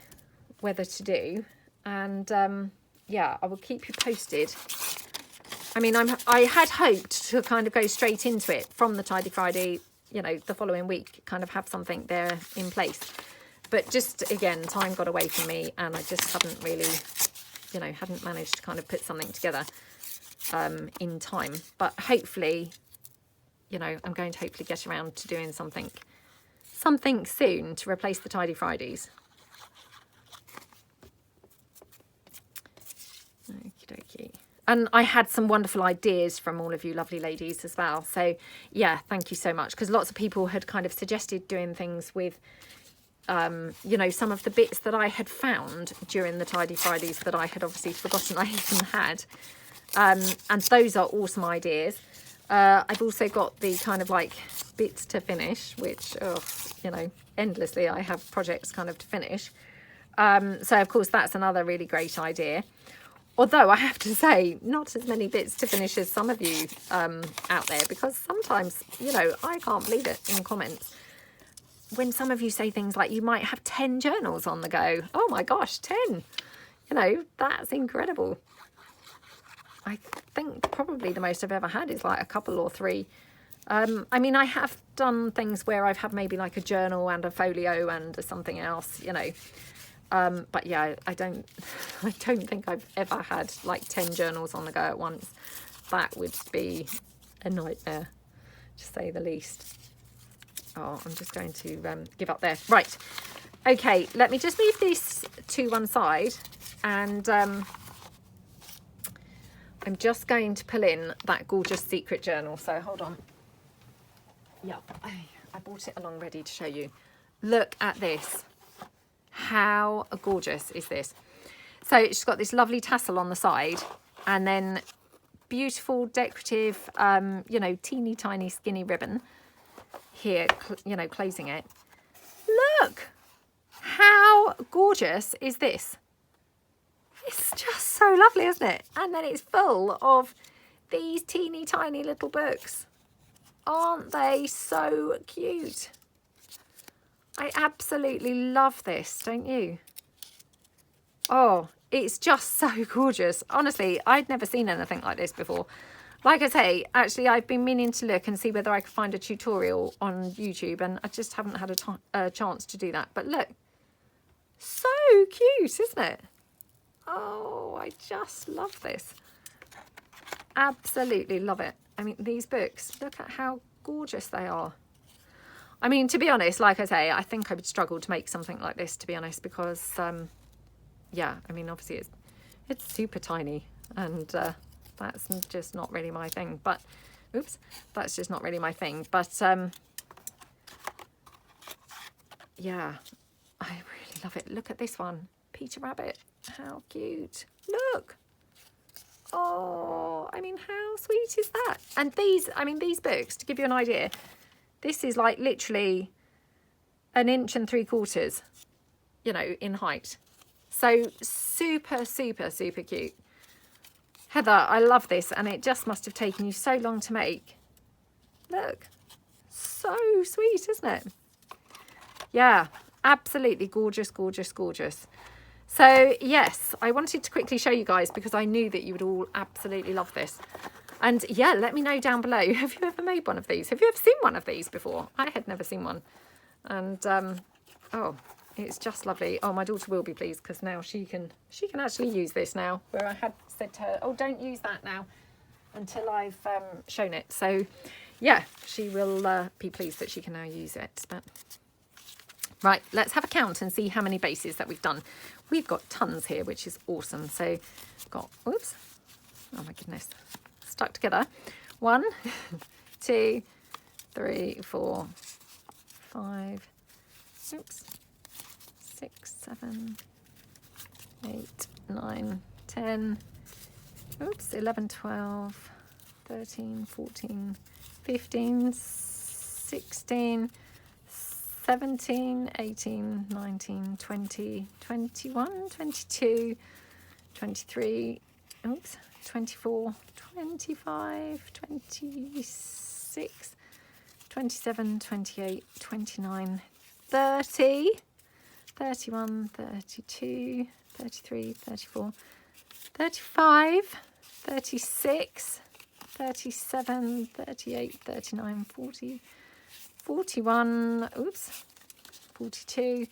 whether to do, and yeah, I will keep you posted. I mean, I had hoped to kind of go straight into it from the Tidy Friday, you know, the following week, kind of have something there in place. But just, again, time got away from me, and I just hadn't really, you know, hadn't managed to kind of put something together in time. But hopefully, you know, I'm going to hopefully get around to doing something soon to replace the Tidy Fridays. Okie dokie. And I had some wonderful ideas from all of you lovely ladies as well. So, yeah, thank you so much. Because lots of people had kind of suggested doing things with you know, some of the bits that I had found during the Tidy Fridays that I had obviously forgotten I even had. And those are awesome ideas. I've also got the kind of like bits to finish, which, you know, endlessly I have projects kind of to finish. So of course that's another really great idea. Although I have to say, not as many bits to finish as some of you out there, because sometimes, you know, I can't believe it in comments when some of you say things like you might have 10 journals on the go. Oh my gosh, 10. You know, that's incredible. I think probably the most I've ever had is like a couple or 3. I mean, I have done things where I've had maybe like a journal and a folio and something else, you know. But yeah, I don't think I've ever had like 10 journals on the go at once. That would be a nightmare, to say the least. Oh, I'm just going to give up there. Right. Okay, let me just move this to one side, and I'm just going to pull in that gorgeous secret journal. So hold on. Yeah, I brought it along ready to show you. Look at this. How gorgeous is this? So it's got this lovely tassel on the side, and then beautiful decorative, you know, teeny tiny skinny ribbon here, you know, closing it. Look, how gorgeous is this? It's just so lovely, isn't it? And then it's full of these teeny tiny little books. Aren't they so cute? I absolutely love this, don't you? Oh, it's just so gorgeous. Honestly, I'd never seen anything like this before. Like I say, actually, I've been meaning to look and see whether I could find a tutorial on YouTube, and I just haven't had a chance to do that. But look, so cute, isn't it? Oh, I just love this. Absolutely love it. I mean, these books, look at how gorgeous they are. I mean, to be honest, like I say, I think I would struggle to make something like this, to be honest, because, yeah, I mean, obviously it's super tiny, and that's just not really my thing. But, oops, that's just not really my thing. But, yeah, I really love it. Look at this one. Peter Rabbit. How cute. Look. Oh, I mean, how sweet is that? And these, I mean, these books, to give you an idea, this is like literally 1 3/4 inches, you know, in height. So super, super, super cute. Heather, I love this, and it just must have taken you so long to make. Look, so sweet, isn't it? Yeah, absolutely gorgeous, gorgeous, gorgeous. So yes, I wanted to quickly show you guys because I knew that you would all absolutely love this. And yeah, let me know down below, have you ever made one of these? Have you ever seen one of these before? I had never seen one. And oh, it's just lovely. Oh, my daughter will be pleased because now she can actually use this now, where I had said to her, oh, don't use that now until I've shown it. So yeah, she will be pleased that she can now use it. But right, let's have a count and see how many bases that we've done. We've got tons here, which is awesome. So got, whoops, oh my goodness, stuck together. 1, 2, 3, 4, 5, oops, 6, 7, 8, 9, 10, oops, 11, 12, 13, 14, 15, 16, 17, 18, 19, 20, 21, 22, 23, oops, 24, 25, 26, 27, 28, 29, 30, 31, 32, 33, 34, 35, 36, 37, 38, 39, 40, 41, oops, 42,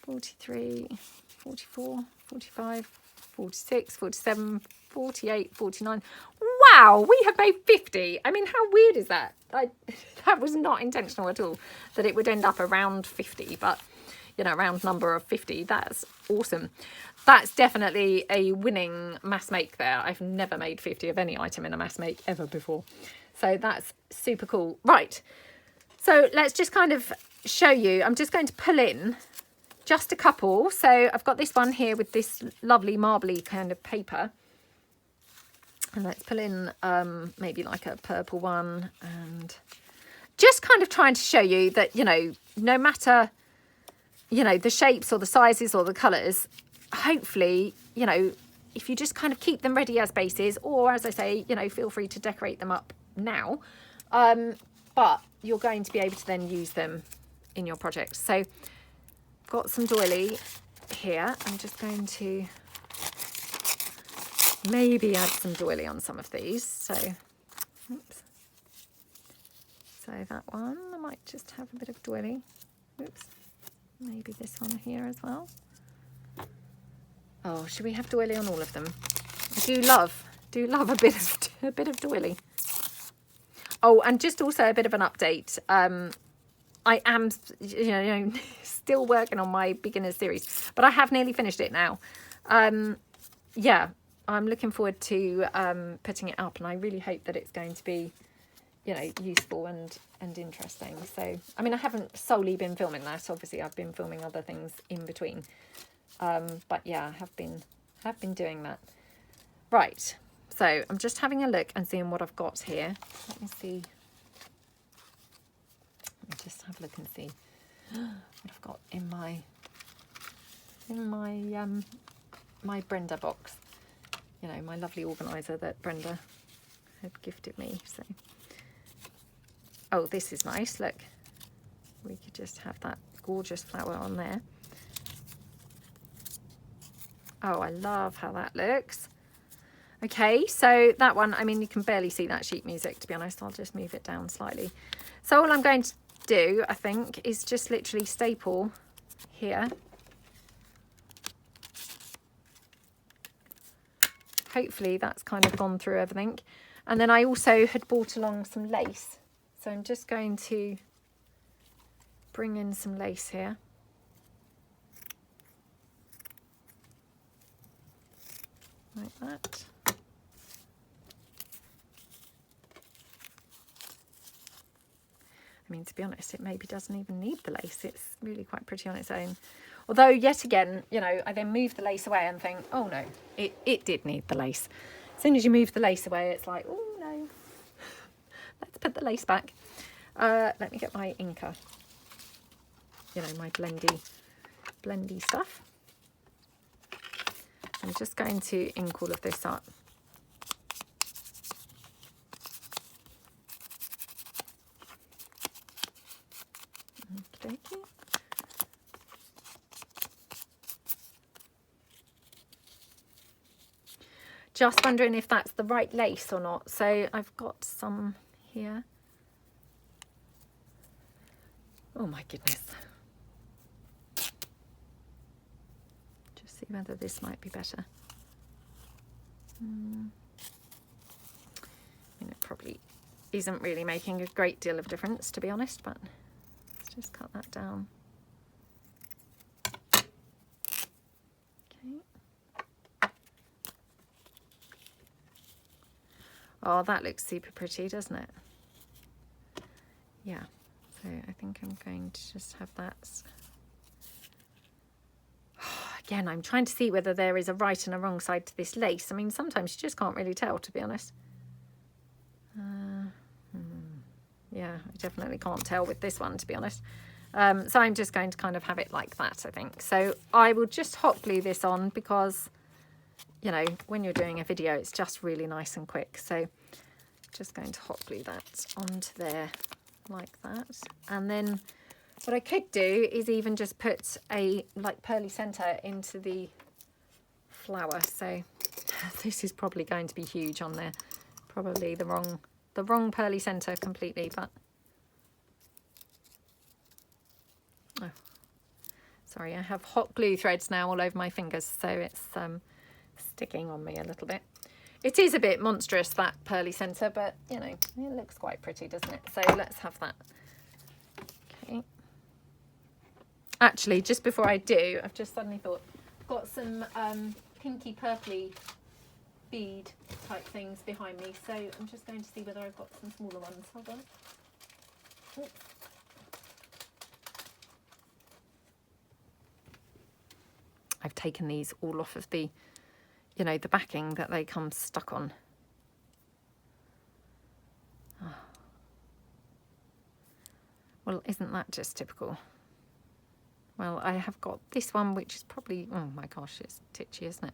43, 44, 45, 46, 47, 48, 49. Wow, we have made 50. I mean, how weird is that? That was not intentional at all, that it would end up around 50, but, you know, round number of 50. That's awesome. That's definitely a winning mass make there. I've never made 50 of any item in a mass make ever before. So that's super cool. Right. So let's just kind of show you, I'm just going to pull in just a couple. So I've got this one here with this lovely marbly kind of paper. And let's pull in maybe like a purple one, and just kind of trying to show you that, you know, no matter, you know, the shapes or the sizes or the colours, hopefully, you know, if you just kind of keep them ready as bases, or as I say, you know, feel free to decorate them up now. But you're going to be able to then use them in your project. So I've got some doily here. I'm just going to maybe add some doily on some of these. So, oops. So that one, I might just have a bit of doily. Oops. Maybe this one here as well. Oh, should we have doily on all of them? I do love a bit of doily. Oh, and just also a bit of an update. I am, you know, still working on my beginner series, but I have nearly finished it now. Yeah, I'm looking forward to putting it up, and I really hope that it's going to be, you know, useful and interesting. So, I mean, I haven't solely been filming that. Obviously, I've been filming other things in between. But yeah, I have been doing that. Right. So I'm just having a look and seeing what I've got here. Let me see. Let me just have a look and see what I've got in my Brenda box. You know, my lovely organizer that Brenda had gifted me. So, oh, this is nice. Look, we could just have that gorgeous flower on there. Oh, I love how that looks. Okay, so that one, I mean, you can barely see that sheet music, to be honest. I'll just move it down slightly. So all I'm going to do, I think, is just literally staple here. Hopefully that's kind of gone through everything. And then I also had brought along some lace. So I'm just going to bring in some lace here. Like that. I mean, to be honest, it maybe doesn't even need the lace. It's really quite pretty on its own. Although, yet again, you know, I then move the lace away and think, oh no, it did need the lace. As soon as you move the lace away, it's like, oh no, let's put the lace back. Let me get my inker, you know, my blendy stuff. I'm just going to ink all of this up. Okay. Just wondering if that's the right lace or not. So I've got some here. Oh my goodness. Just see whether this might be better. I mean, it probably isn't really making a great deal of difference, to be honest, but let's just cut that down. Okay. Oh, that looks super pretty, doesn't it? Yeah, so I think I'm going to just have that. Again, I'm trying to see whether there is a right and a wrong side to this lace. I mean, sometimes you just can't really tell, to be honest. Yeah, I definitely can't tell with this one, to be honest. So I'm just going to kind of have it like that, I think. So I will just hot glue this on because, you know, when you're doing a video, it's just really nice and quick. So just going to hot glue that onto there like that. And then what I could do is even just put a like pearly centre into the flower. So this is probably going to be huge on there. Probably the wrong pearly centre completely, but oh, sorry, I have hot glue threads now all over my fingers, so it's sticking on me a little bit. It is a bit monstrous, that pearly centre, but you know, it looks quite pretty, doesn't it? So let's have that. Okay. Actually, just before I do, I've just suddenly thought, I've got some pinky purpley bead type things behind me, so I'm just going to see whether I've got some smaller ones. Hold on. Oops. I've taken these all off of the, you know, the backing that they come stuck on. Oh. Well, isn't that just typical? Well, I have got this one, which is probably, oh my gosh, it's titchy, isn't it?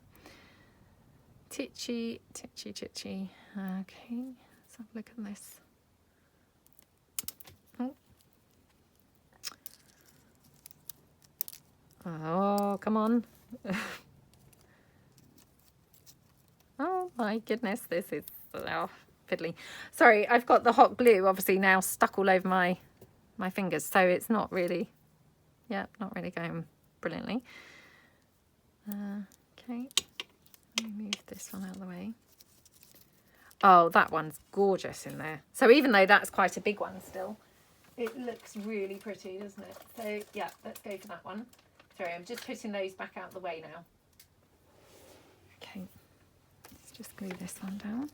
Titchy, titchy, titchy. Okay, let's have a look at this. Oh, come on. Oh my goodness, this is fiddly. Sorry, I've got the hot glue obviously now stuck all over my fingers, so it's not really, yeah, not really going brilliantly. Okay, let me move this one out of the way. Oh, that one's gorgeous in there. So even though that's quite a big one still, it looks really pretty, doesn't it? So yeah, let's go for that one. Sorry, I'm just putting those back out of the way now. Okay, let's just glue this one down.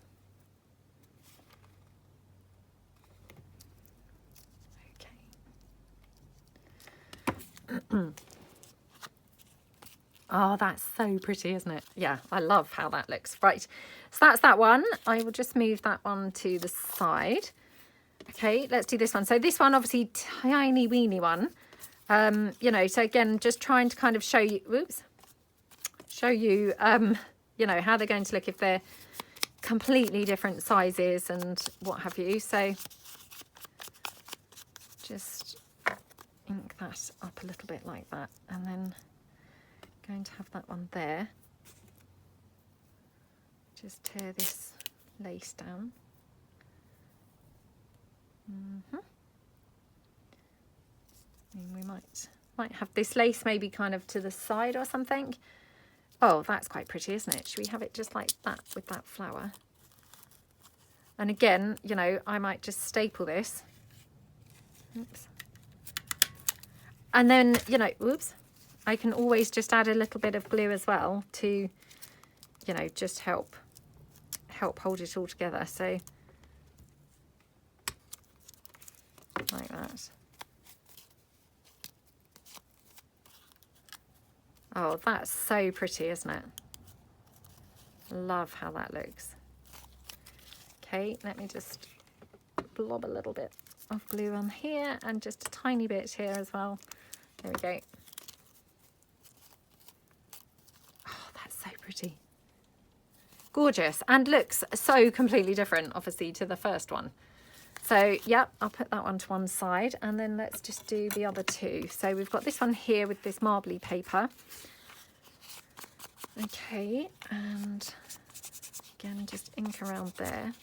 Okay. Oh, that's so pretty, isn't it? Yeah, I love how that looks. Right, so that's that one. I will just move that one to the side. Okay, let's do this one. So this one, obviously, tiny weeny one. You know, so again, just trying to kind of show you, you know, how they're going to look if they're completely different sizes and what have you. So just ink that up a little bit like that, and then going to have that one there. Just tear this lace down. I mean, we might have this lace maybe kind of to the side or something. Oh, that's quite pretty, isn't it? Should we have it just like that with that flower? And again, you know, I might just staple this. Oops. And then, you know, oops, I can always just add a little bit of glue as well to, you know, just help hold it all together. So like that. Oh, that's so pretty, isn't it? Love how that looks. Okay, let me just blob a little bit of glue on here and just a tiny bit here as well. There we go. Oh, that's so pretty. Gorgeous, and looks so completely different, obviously, to the first one. So, yep, I'll put that one to one side, and then let's just do the other two. So we've got this one here with this marbly paper. Okay, and again, just ink around there.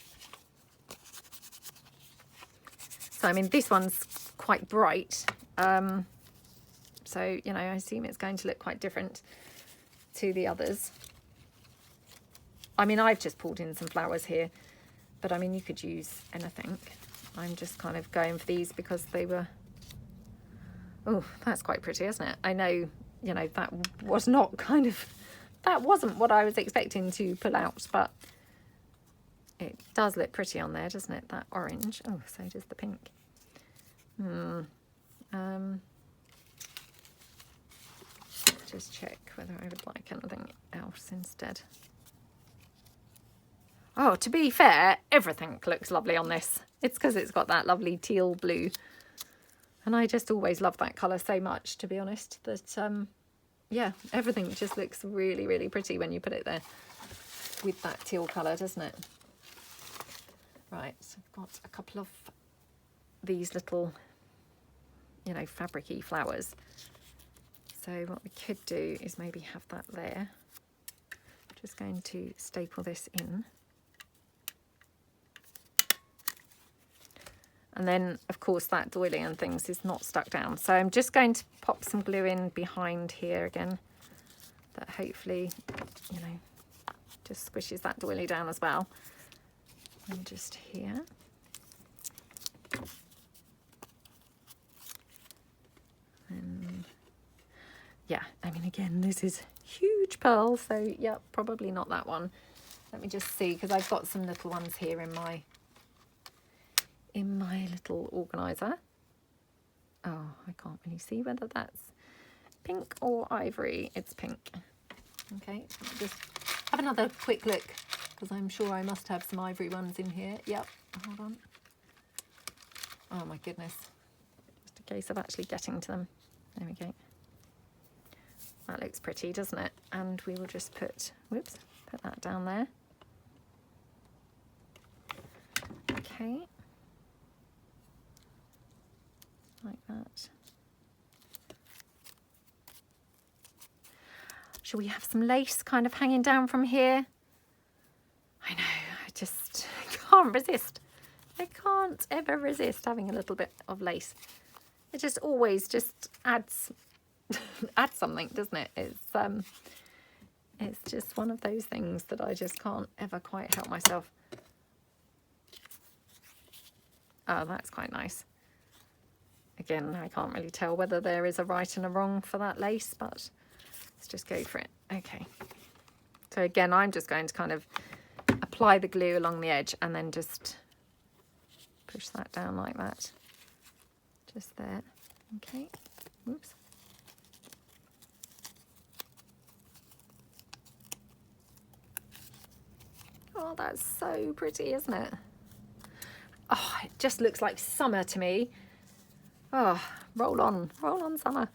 So, I mean, this one's quite bright. So, you know, I assume it's going to look quite different to the others. I mean, I've just pulled in some flowers here, but I mean, you could use anything. I'm just kind of going for these because they were, oh, that's quite pretty, isn't it? I know, you know, that was not kind of, that wasn't what I was expecting to pull out, but it does look pretty on there, doesn't it? That orange. Oh, so does the pink. Just check whether I would like anything else instead. Oh, to be fair, everything looks lovely on this. It's because it's got that lovely teal blue. And I just always love that colour so much, to be honest, that, yeah, everything just looks really, really pretty when you put it there with that teal colour, doesn't it? Right, so I've got a couple of these little, you know, fabric-y flowers. So what we could do is maybe have that there. Just going to staple this in. And then, of course, that doily and things is not stuck down. So I'm just going to pop some glue in behind here again. That hopefully, you know, just squishes that doily down as well. And just here. And yeah, I mean, again, this is huge pearl. So yeah, probably not that one. Let me just see, because I've got some little ones here in my little organizer. Oh, I can't really see whether that's Pink or ivory? It's pink. Okay, so I'll just have another quick look because I'm sure I must have some ivory ones in here. Yep, hold on. Oh my goodness. Just a case of actually getting to them. There we go. That looks pretty, doesn't it? And we will just put, whoops, put that down there. Okay. Like that. Shall we have some lace kind of hanging down from here? I know, I just can't resist. I can't ever resist having a little bit of lace. It just always just adds something, doesn't it? It's just one of those things that I just can't ever quite help myself. Oh, that's quite nice. Again, I can't really tell whether there is a right and a wrong for that lace, but let's just go for it. Okay. So again, I'm just going to kind of apply the glue along the edge and then just push that down like that. Just there. Okay. Oops. Oh, that's so pretty, isn't it? Oh, it just looks like summer to me. Oh, roll on summer.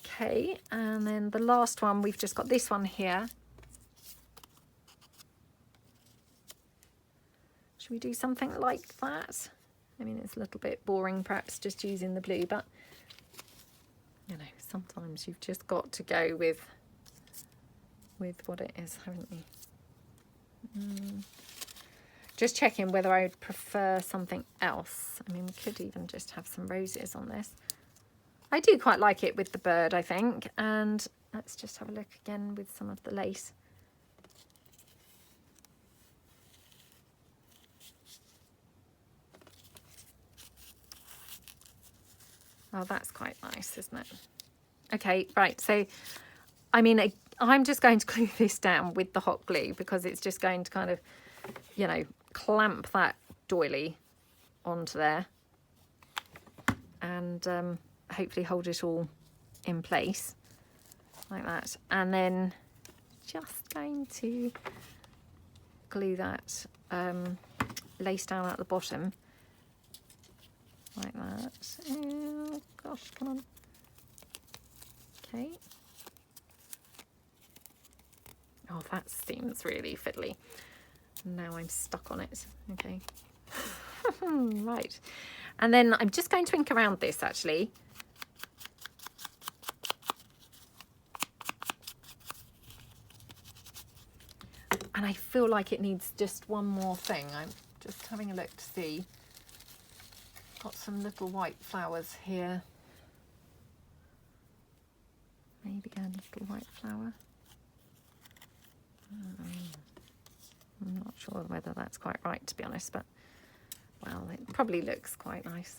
Okay, and then the last one, we've just got this one here. Should we do something like that? I mean, it's a little bit boring perhaps just using the blue, but you know, sometimes you've just got to go with what it is, haven't you? Just checking whether I would prefer something else. I mean, we could even just have some roses on this. I do quite like it with the bird, I think. And let's just have a look again with some of the lace. Oh, that's quite nice, isn't it? Okay, right. So, I mean, I'm just going to glue this down with the hot glue because it's just going to kind of, you know, clamp that doily onto there and hopefully hold it all in place like that, and then just going to glue that lace down at the bottom like that. Oh gosh, come on. Okay. Oh, that seems really fiddly. Now I'm stuck on it. Okay. Right. And then I'm just going to ink around this actually. And I feel like it needs just one more thing. I'm just having a look to see. Got some little white flowers here. Maybe a little white flower. I'm not sure whether that's quite right, to be honest, but well, it probably looks quite nice.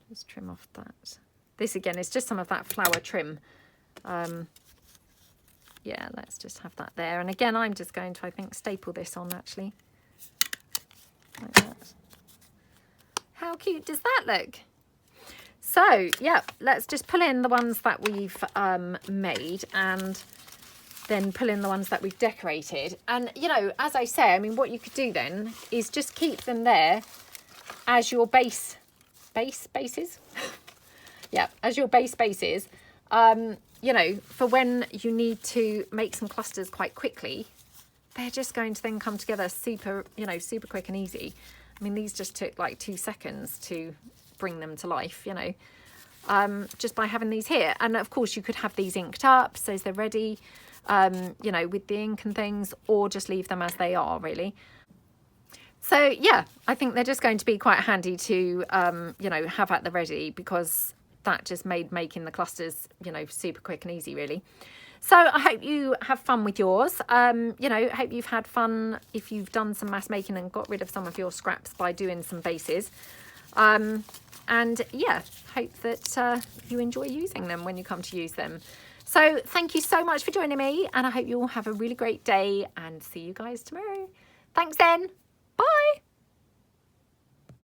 Just trim off that. This again is just some of that flower trim. Yeah, let's just have that there. And again, I'm just going to, I think, staple this on actually. Like that. How cute does that look? So, yeah, let's just pull in the ones that we've made and then pull in the ones that we've decorated. And, you know, as I say, I mean, what you could do then is just keep them there as your bases. Yeah, as your base bases, you know, for when you need to make some clusters quite quickly. They're just going to then come together super, you know, super quick and easy. I mean, these just took like 2 seconds to bring them to life, you know, just by having these here. And of course you could have these inked up so they're ready, you know, with the ink and things, or just leave them as they are really. So yeah, I think they're just going to be quite handy to, you know, have at the ready, because that just made making the clusters, you know, super quick and easy really. So I hope you have fun with yours. You know, hope you've had fun if you've done some mass making and got rid of some of your scraps by doing some bases. And yeah, hope that you enjoy using them when you come to use them. So thank you so much for joining me, and I hope you all have a really great day, and see you guys tomorrow. Thanks then. Bye.